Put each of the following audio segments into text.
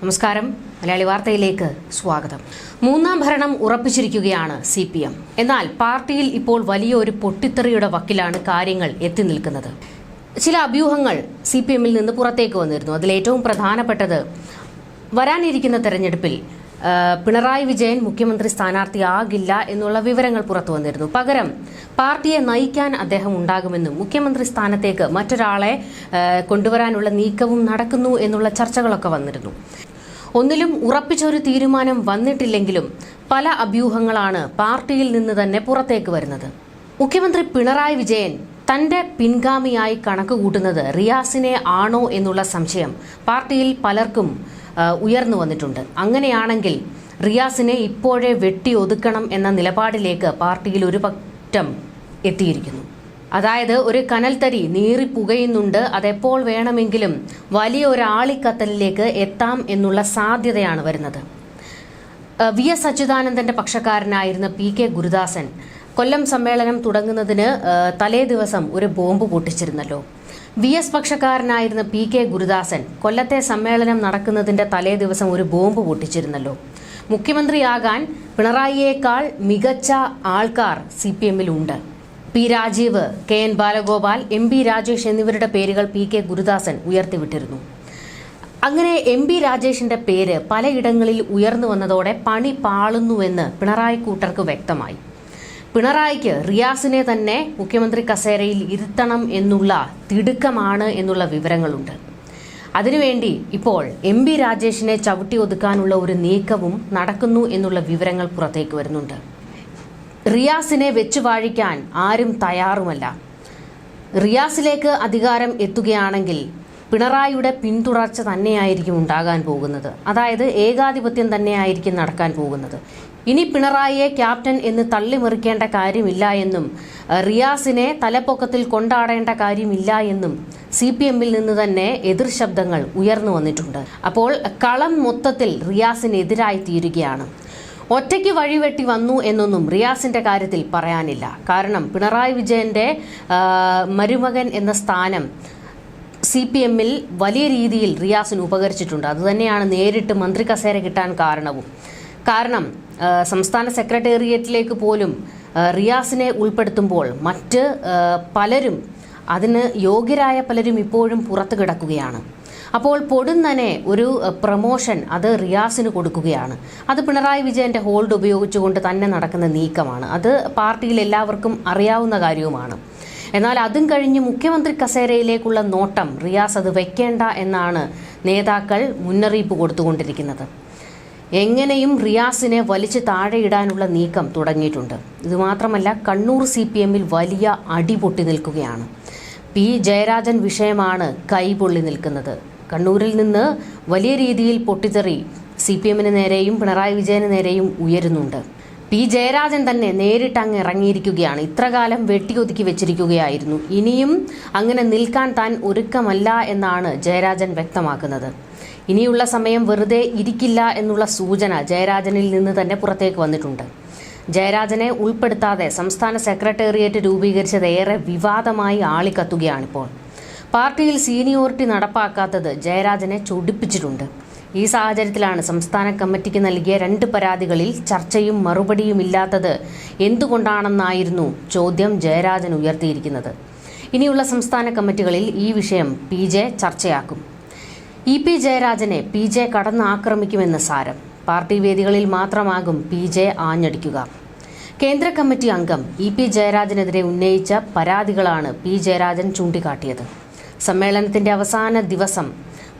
നമസ്കാരം. മലയാളി വാർത്തയിലേക്ക് സ്വാഗതം. മൂന്നാം ഭരണം ഉറപ്പിച്ചിരിക്കുകയാണ് CPM. എന്നാൽ പാർട്ടിയിൽ ഇപ്പോൾ വലിയൊരു പൊട്ടിത്തെറിയുടെ വക്കിലാണ് കാര്യങ്ങൾ എത്തി നിൽക്കുന്നത്. ചില അഭ്യൂഹങ്ങൾ CPMൽ നിന്ന് പുറത്തേക്ക് വന്നിരുന്നു. അതിലേറ്റവും പ്രധാനപ്പെട്ടത് വരാനിരിക്കുന്ന തെരഞ്ഞെടുപ്പിൽ പിണറായി വിജയൻ മുഖ്യമന്ത്രി സ്ഥാനാർത്ഥിയാകില്ല എന്നുള്ള വിവരങ്ങൾ പുറത്തു വന്നിരുന്നു. പകരം പാർട്ടിയെ നയിക്കാൻ അദ്ദേഹം ഉണ്ടാകുമെന്നും മുഖ്യമന്ത്രി സ്ഥാനത്തേക്ക് മറ്റൊരാളെ കൊണ്ടുവരാനുള്ള നീക്കവും നടക്കുന്നു എന്നുള്ള ചർച്ചകളൊക്കെ വന്നിരുന്നു. ഒന്നിലും ഉറപ്പിച്ചൊരു തീരുമാനം വന്നിട്ടില്ലെങ്കിലും പല അഭ്യൂഹങ്ങളാണ് പാർട്ടിയിൽ നിന്ന് തന്നെ പുറത്തേക്ക് വരുന്നത്. മുഖ്യമന്ത്രി പിണറായി വിജയൻ തന്റെ പിൻഗാമിയായി കണക്ക് കൂട്ടുന്നത് റിയാസിനെ ആണോ എന്നുള്ള സംശയം പാർട്ടിയിൽ പലർക്കും ഉയർന്നു വന്നിട്ടുണ്ട്. അങ്ങനെയാണെങ്കിൽ റിയാസിനെ ഇപ്പോഴേ വെട്ടിയൊതുക്കണം എന്ന നിലപാടിലേക്ക് പാർട്ടിയിൽ ഒരു പറ്റം എത്തിയിരിക്കുന്നു. അതായത് ഒരു കനൽത്തരി നീറിപ്പുകയുന്നുണ്ട്, അതെപ്പോൾ വേണമെങ്കിലും വലിയ ഒരു ആളിക്കത്തലിലേക്ക് എത്താം എന്നുള്ള സാധ്യതയാണ് വരുന്നത്. VS അച്യുതാനന്ദന്റെ പക്ഷക്കാരനായിരുന്ന PK ഗുരുദാസൻ കൊല്ലം സമ്മേളനം തുടങ്ങുന്നതിന് തലേ ദിവസം ഒരു ബോംബ് പൊട്ടിച്ചിരുന്നല്ലോ. VS പക്ഷക്കാരനായിരുന്ന PK ഗുരുദാസൻ കൊല്ലത്തെ സമ്മേളനം നടക്കുന്നതിന്റെ തലേ ദിവസം ഒരു ബോംബ് പൊട്ടിച്ചിരുന്നല്ലോ. മുഖ്യമന്ത്രിയാകാൻ പിണറായിയേക്കാൾ മികച്ച ആൾക്കാർ CPMൽ ഉണ്ട്. P Rajeev, KN Balagopal, MB Rajesh എന്നിവരുടെ പേരുകൾ PK ഗുരുദാസൻ ഉയർത്തിവിട്ടിരുന്നു. അങ്ങനെ MB രാജേഷിന്റെ പേര് പലയിടങ്ങളിൽ ഉയർന്നു വന്നതോടെ പണി പാളുന്നുവെന്ന് പിണറായി കൂട്ടർക്ക് വ്യക്തമായി. പിണറായിക്ക് റിയാസിനെ തന്നെ മുഖ്യമന്ത്രി കസേരയിൽ ഇരുത്തണം എന്നുള്ള തിടുക്കമാണ് എന്നുള്ള വിവരങ്ങളുണ്ട്. അതിനുവേണ്ടി ഇപ്പോൾ MB രാജേഷിനെ ചവിട്ടി ഒതുക്കാനുള്ള ഒരു നീക്കവും നടക്കുന്നു എന്നുള്ള വിവരങ്ങൾ പുറത്തേക്ക് വരുന്നുണ്ട്. റിയാസിനെ വെച്ചു വാഴിക്കാൻ ആരും തയ്യാറുമല്ല. റിയാസിലേക്ക് അധികാരം എത്തുകയാണെങ്കിൽ പിണറായിയുടെ പിന്തുടർച്ച തന്നെയായിരിക്കും ഉണ്ടാകാൻ പോകുന്നത്. അതായത് ഏകാധിപത്യം തന്നെയായിരിക്കും നടക്കാൻ പോകുന്നത്. ഇനി പിണറായിയെ ക്യാപ്റ്റൻ എന്ന് തള്ളിമറിക്കേണ്ട കാര്യമില്ല എന്നും റിയാസിനെ തലപ്പൊക്കത്തിൽ കൊണ്ടാടേണ്ട കാര്യമില്ല എന്നും CPMൽ നിന്ന് തന്നെ എതിർ ശബ്ദങ്ങൾ ഉയർന്നു വന്നിട്ടുണ്ട്. അപ്പോൾ കളം മൊത്തത്തിൽ റിയാസിനെതിരായി തീരുകയാണ്. ഒറ്റയ്ക്ക് വഴിവെട്ടി വന്നു എന്നൊന്നും റിയാസിന്റെ കാര്യത്തിൽ പറയാനില്ല. കാരണം പിണറായി വിജയന്റെ മരുമകൻ എന്ന സ്ഥാനം CPMൽ വലിയ രീതിയിൽ റിയാസിന് ഉപകരിച്ചിട്ടുണ്ട്. അതുതന്നെയാണ് നേരിട്ട് മന്ത്രി കസേര കിട്ടാൻ കാരണവും. കാരണം സംസ്ഥാന സെക്രട്ടേറിയറ്റിലേക്ക് പോലും റിയാസിനെ ഉൾപ്പെടുത്തുമ്പോൾ മറ്റ് പലരും, അതിന് യോഗ്യരായ പലരും ഇപ്പോഴും പുറത്തു കിടക്കുകയാണ്. അപ്പോൾ പൊടുന്നനെ ഒരു പ്രമോഷൻ അത് റിയാസിന് കൊടുക്കുകയാണ്. അത് പിണറായി വിജയന്റെ ഹോൾഡ് ഉപയോഗിച്ചുകൊണ്ട് തന്നെ നടക്കുന്ന നീക്കമാണ്. അത് പാർട്ടിയിൽ എല്ലാവർക്കും അറിയാവുന്ന കാര്യവുമാണ്. എന്നാൽ അതും കഴിഞ്ഞ് മുഖ്യമന്ത്രി കസേരയിലേക്കുള്ള നോട്ടം റിയാസ് അത് വെക്കേണ്ട എന്നാണ് നേതാക്കൾ മുന്നറിയിപ്പ് കൊടുത്തുകൊണ്ടിരിക്കുന്നത്. എങ്ങനെയും റിയാസിനെ വലിച്ചു താഴെയിടാനുള്ള നീക്കം തുടങ്ങിയിട്ടുണ്ട്. ഇതുമാത്രമല്ല, കണ്ണൂർ CPMൽ വലിയ അടിപൊട്ടി നിൽക്കുകയാണ്. P ജയരാജൻ വിഷയമാണ് കൈപൊള്ളി നിൽക്കുന്നത്. കണ്ണൂരിൽ നിന്ന് വലിയ രീതിയിൽ പൊട്ടിത്തെറി CPMന് നേരെയും പിണറായി വിജയന് നേരെയും ഉയരുന്നുണ്ട്. P ജയരാജൻ തന്നെ നേരിട്ട് അങ്ങ് ഇറങ്ങിയിരിക്കുകയാണ്. ഇത്രകാലം വെട്ടിയൊതുക്കി വെച്ചിരിക്കുകയായിരുന്നു. ഇനിയും അങ്ങനെ നിൽക്കാൻ താൻ ഒരുക്കമല്ല എന്നാണ് ജയരാജൻ വ്യക്തമാക്കുന്നത്. ഇനിയുള്ള സമയം വെറുതെ ഇരിക്കില്ല എന്നുള്ള സൂചന ജയരാജനിൽ നിന്ന് തന്നെ പുറത്തേക്ക് വന്നിട്ടുണ്ട്. ജയരാജനെ ഉൾപ്പെടുത്താതെ സംസ്ഥാന സെക്രട്ടേറിയറ്റ് രൂപീകരിച്ചത് ഏറെ വിവാദമായി ആളിക്കത്തുകയാണിപ്പോൾ. പാർട്ടിയിൽ സീനിയോറിറ്റി നടപ്പാക്കാത്തത് ജയരാജനെ ചൊടിപ്പിച്ചിട്ടുണ്ട്. ഈ സാഹചര്യത്തിലാണ് സംസ്ഥാന കമ്മിറ്റിക്ക് നൽകിയ 2 പരാതികളിൽ ചർച്ചയും മറുപടിയും ഇല്ലാത്തത് എന്തുകൊണ്ടാണെന്നായിരുന്നു ചോദ്യം ജയരാജൻ ഉയർത്തിയിരിക്കുന്നത്. ഇനിയുള്ള സംസ്ഥാന കമ്മിറ്റികളിൽ ഈ വിഷയം PJ ചർച്ചയാക്കും. EP ജയരാജനെ PJ കടന്ന് ആക്രമിക്കുമെന്ന് സാരം. പാർട്ടി വേദികളിൽ മാത്രമാകും PJ ആഞ്ഞടിക്കുക. കേന്ദ്ര കമ്മിറ്റി അംഗം EP ജയരാജനെതിരെ ഉന്നയിച്ച പരാതികളാണ് P ജയരാജൻ ചൂണ്ടിക്കാട്ടിയത്. സമ്മേളനത്തിന്റെ അവസാന ദിവസം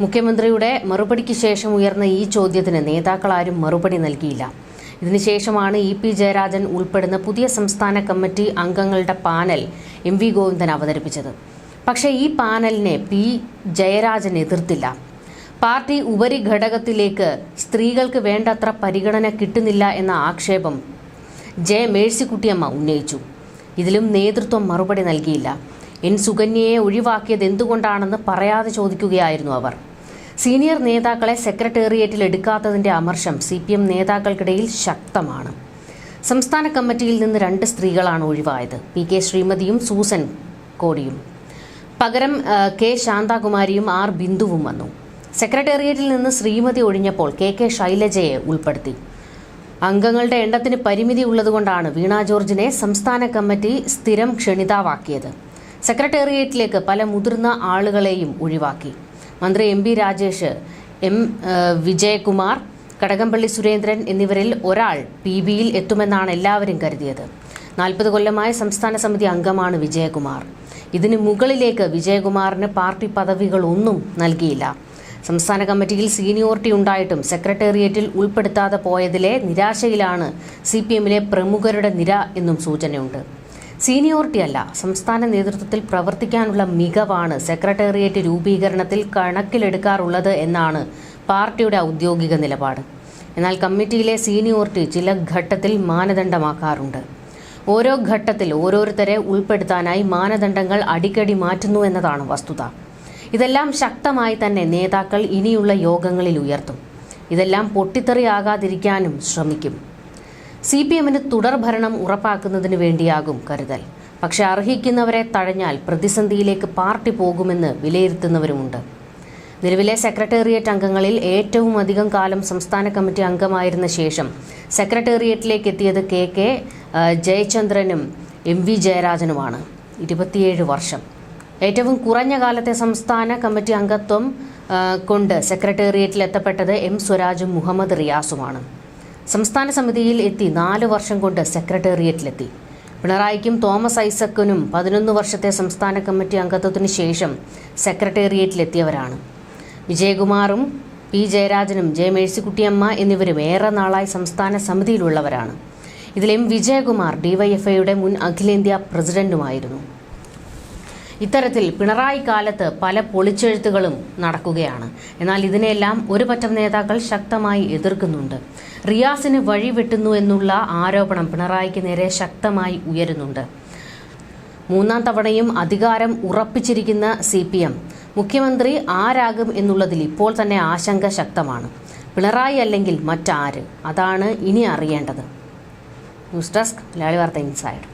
മുഖ്യമന്ത്രിയുടെ മറുപടിക്ക് ശേഷം ഉയർന്ന ഈ ചോദ്യത്തിന് നേതാക്കളാരും മറുപടി നൽകിയില്ല. ഇതിനുശേഷമാണ് EP ജയരാജൻ ഉൾപ്പെടുന്ന പുതിയ സംസ്ഥാന കമ്മിറ്റി അംഗങ്ങളുടെ പാനൽ MV ഗോവിന്ദൻ അവതരിപ്പിച്ചത്. പക്ഷേ ഈ പാനലിനെ P ജയരാജൻ എതിർത്തില്ല. പാർട്ടി ഉപരിഘടകത്തിലേക്ക് സ്ത്രീകൾക്ക് വേണ്ടത്ര പരിഗണന കിട്ടുന്നില്ല എന്ന ആക്ഷേപം മേഴ്സിക്കുട്ടിയമ്മ ഉന്നയിച്ചു. ഇതിലും നേതൃത്വം മറുപടി നൽകിയില്ല. N സുകന്യയെ ഒഴിവാക്കിയത് എന്തുകൊണ്ടാണെന്ന് പറയാതെ ചോദിക്കുകയായിരുന്നു അവർ. സീനിയർ നേതാക്കളെ സെക്രട്ടേറിയറ്റിൽ എടുക്കാത്തതിന്റെ അമർഷം CPM നേതാക്കൾക്കിടയിൽ ശക്തമാണ്. സംസ്ഥാന കമ്മിറ്റിയിൽ നിന്ന് 2 സ്ത്രീകളാണ് ഒഴിവായത്. PK ശ്രീമതിയും സൂസൻ കോടിയും. പകരം K ശാന്താകുമാരിയും R ബിന്ദുവും വന്നു. സെക്രട്ടേറിയറ്റിൽ നിന്ന് ശ്രീമതി ഒഴിഞ്ഞപ്പോൾ കെ ശൈലജയെ ഉൾപ്പെടുത്തി. അംഗങ്ങളുടെ എണ്ണത്തിന് പരിമിതി ഉള്ളതുകൊണ്ടാണ് വീണ ജോർജിനെ സംസ്ഥാന കമ്മിറ്റി സ്ഥിരം ക്ഷണിതാവാക്കിയത്. സെക്രട്ടേറിയറ്റിലേക്ക് പല മുതിർന്ന ആളുകളെയും ഒഴിവാക്കി. മന്ത്രി എം രാജേഷ്, എം വിജയകുമാർ, കടകംപള്ളി സുരേന്ദ്രൻ എന്നിവരിൽ ഒരാൾ PBയിൽ എത്തുമെന്നാണ് എല്ലാവരും കരുതിയത്. 40 കൊല്ലമായ സംസ്ഥാന സമിതി അംഗമാണ് വിജയകുമാർ. ഇതിന് മുകളിലേക്ക് വിജയകുമാറിന് പാർട്ടി പദവികളൊന്നും നൽകിയില്ല. സംസ്ഥാന കമ്മിറ്റിയിൽ സീനിയോറിറ്റി ഉണ്ടായിട്ടും സെക്രട്ടേറിയറ്റിൽ ഉൾപ്പെടുത്താതെ പോയതിലെ നിരാശയിലാണ് CPMലെ പ്രമുഖരുടെ നിര എന്നും സൂചനയുണ്ട്. സീനിയോറിറ്റി അല്ല, സംസ്ഥാന നേതൃത്വത്തിൽ പ്രവർത്തിക്കാനുള്ള മികവാണ് സെക്രട്ടേറിയറ്റ് രൂപീകരണത്തിൽ കണക്കിലെടുക്കാറുള്ളത് എന്നാണ് പാർട്ടിയുടെ ഔദ്യോഗിക നിലപാട്. എന്നാൽ കമ്മിറ്റിയിലെ സീനിയോറിറ്റി ചില ഘട്ടത്തിൽ മാനദണ്ഡമാക്കാറുണ്ട്. ഓരോ ഘട്ടത്തിൽ ഓരോരുത്തരെ ഉൾപ്പെടുത്താനായി മാനദണ്ഡങ്ങൾ അടിക്കടി മാറ്റുന്നു എന്നതാണ് വസ്തുത. ഇതെല്ലാം ശക്തമായി തന്നെ നേതാക്കൾ ഇനിയുള്ള യോഗങ്ങളിൽ ഉയർത്തും. ഇതെല്ലാം പൊട്ടിത്തെറിയാകാതിരിക്കാനും ശ്രമിക്കും. CPMന് തുടർഭരണം ഉറപ്പാക്കുന്നതിന് വേണ്ടിയാകും കരുതൽ. പക്ഷെ അർഹിക്കുന്നവരെ തഴഞ്ഞാൽ പ്രതിസന്ധിയിലേക്ക് പാർട്ടി പോകുമെന്ന് വിലയിരുത്തുന്നവരുമുണ്ട്. നിലവിലെ സെക്രട്ടേറിയറ്റ് അംഗങ്ങളിൽ ഏറ്റവും അധികം കാലം സംസ്ഥാന കമ്മിറ്റി അംഗമായിരുന്ന ശേഷം സെക്രട്ടേറിയറ്റിലേക്ക് എത്തിയത് കെ ജയചന്ദ്രനും MV ജയരാജനുമാണ്. 27 വർഷം. ഏറ്റവും കുറഞ്ഞ കാലത്തെ സംസ്ഥാന കമ്മിറ്റി അംഗത്വം കൊണ്ട് സെക്രട്ടേറിയറ്റിൽ എത്തപ്പെട്ടത് M സ്വരാജും മുഹമ്മദ് റിയാസുമാണ്. സംസ്ഥാന സമിതിയിൽ എത്തി 4 വർഷം കൊണ്ട് സെക്രട്ടേറിയറ്റിലെത്തി. പിണറായിക്കും തോമസ് ഐസക്കിനും 11 വർഷത്തെ സംസ്ഥാന കമ്മിറ്റി അംഗത്വത്തിന് ശേഷം സെക്രട്ടേറിയറ്റിലെത്തിയവരാണ്. വിജയകുമാറും P ജയരാജനും മേഴ്സിക്കുട്ടിയമ്മ എന്നിവരും ഏറെ നാളായി സംസ്ഥാന സമിതിയിലുള്ളവരാണ്. ഇതിൽ M വിജയകുമാർ DYFIയുടെ മുൻ അഖിലേന്ത്യാ പ്രസിഡന്റുമായിരുന്നു. ഇത്തരത്തിൽ പിണറായി കാലത്ത് പല പൊളിച്ചെഴുത്തുകളും നടക്കുകയാണ്. എന്നാൽ ഇതിനെല്ലാം ഒരു പറ്റം നേതാക്കൾ ശക്തമായി എതിർക്കുന്നുണ്ട്. റിയാസിന് വഴിവെട്ടുന്നു എന്നുള്ള ആരോപണം പിണറായിക്ക് നേരെ ശക്തമായി ഉയരുന്നുണ്ട്. 3ാം തവണയും അധികാരം ഉറപ്പിച്ചിരിക്കുന്ന CPM മുഖ്യമന്ത്രി ആരാകും എന്നുള്ളതിൽ ഇപ്പോൾ തന്നെ ആശങ്ക ശക്തമാണ്. പിണറായി അല്ലെങ്കിൽ മറ്റാര്? അതാണ് ഇനി അറിയേണ്ടത്. ന്യൂസ് ഡെസ്ക് മലയാളി വാർത്ത ഇൻസൈഡ്.